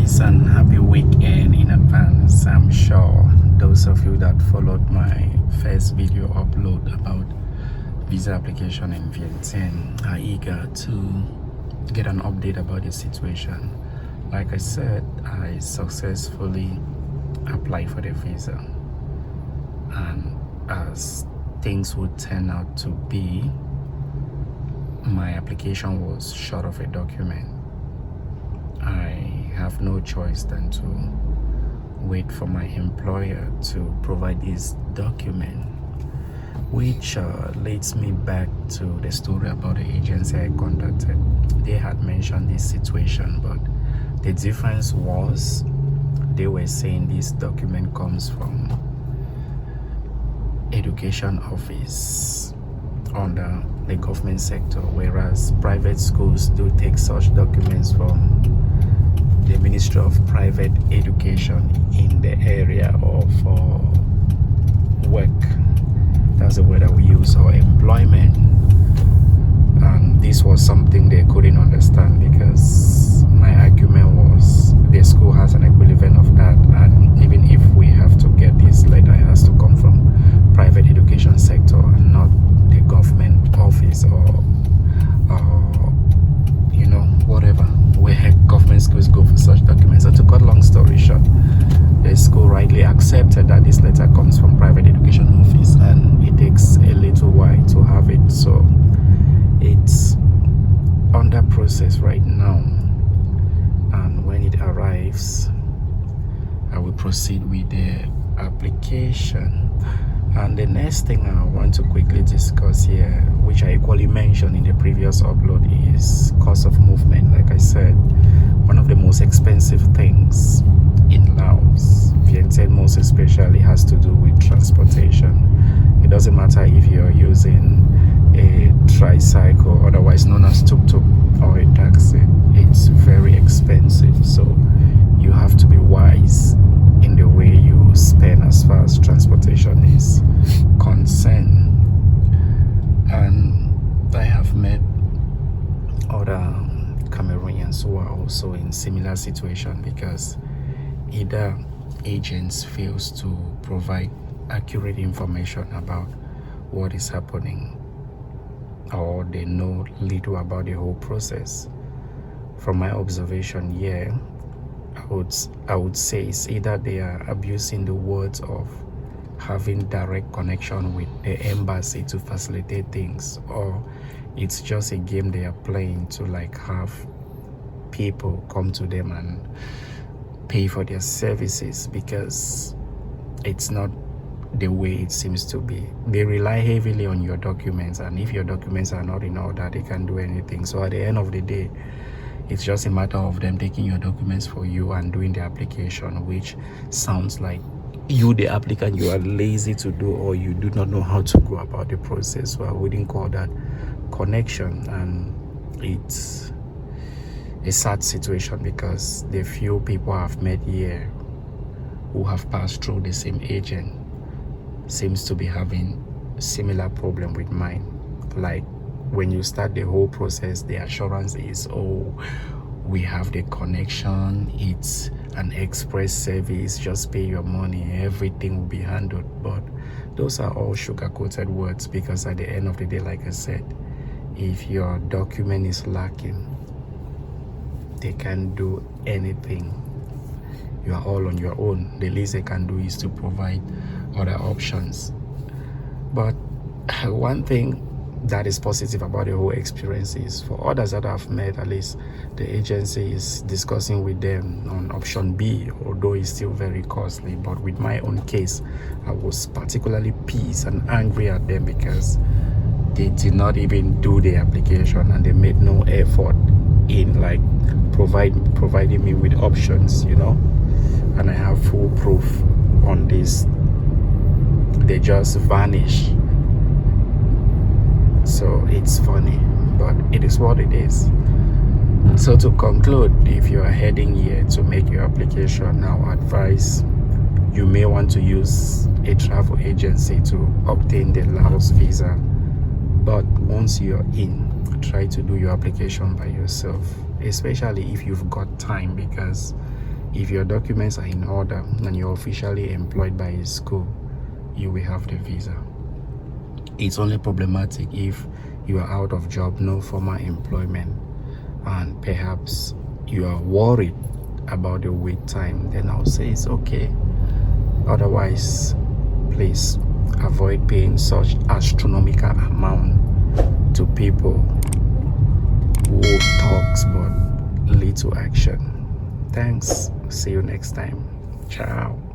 guys, and happy weekend in advance. I'm sure those of you that followed my first video upload about visa application in Vientiane are eager to get an update about the situation. Like I said, I successfully applied for the visa, and as things would turn out to be, my application was short of a document. I have no choice than to wait for my employer to provide this document, which leads me back to the story about the agency I contacted. They had mentioned this situation, but the difference was they were saying this document comes from education office under the government sector, whereas private schools do take such documents from the Ministry of Private Education in the area of work. That's the word that we use, or employment. And this was something they couldn't understand, because my argument was the school has an equivalent of that, and even if we have to get this letter, it has to come from private education sector and not the government office or whatever, where government schools go for such documents. So to cut long story short, the school rightly accepted that this letter comes from private education office, and it takes a little while to have it. So it's under process right now, and when it arrives, I will proceed with the application. And the next thing I want to quickly discuss here, which I equally mentioned in the previous upload, is cost of movement. Like I said, one of the most expensive things in Laos, Vientiane most especially, has to do with transportation. It doesn't matter if you're using a tricycle, otherwise known as tuk-tuk, or a taxi. It's very expensive, so you have to be wise in the way you spend as far as transportation is concerned. And I have met other Cameroonians who are also in similar situation, because either agents fails to provide accurate information about what is happening, or they know little about the whole process. From my observation here, I would say it's either they are abusing the words of having direct connection with the embassy to facilitate things, or it's just a game they are playing to have people come to them and pay for their services, because it's not the way it seems to be. They rely heavily on your documents, and if your documents are not in order, they can't do anything. So at the end of the day, it's just a matter of them taking your documents for you and doing the application, which sounds like you, the applicant, you are lazy to do, or you do not know how to go about the process. So I wouldn't call that connection, and it's a sad situation, because the few people I've met here who have passed through the same agent seems to be having similar problem with mine. Like, when you start the whole process, the assurance is, oh, we have the connection, it's an express service, just pay your money, everything will be handled. But those are all sugar-coated words, because at the end of the day, like I said, if your document is lacking, they can't do anything. You are all on your own. The least they can do is to provide other options. But one thing that is positive about the whole experience is, for others that I've met, at least the agency is discussing with them on option B, although it's still very costly. But with my own case, I was particularly pissed and angry at them, because they did not even do the application, and they made no effort in providing me with options, and I have full proof on this. They just vanish. So it's funny, but it is what it is. So to conclude, if you are heading here to make your application, now advise you may want to use a travel agency to obtain the Laos visa. But once you're in, try to do your application by yourself, especially if you've got time, because If your documents are in order and you're officially employed by a school, you will have the visa. It's only problematic if you are out of job, no formal employment, and perhaps you are worried about the wait time, then I'll say it's okay. Otherwise, please avoid paying such astronomical amount to people who talks but little action. Thanks. See you next time. Ciao.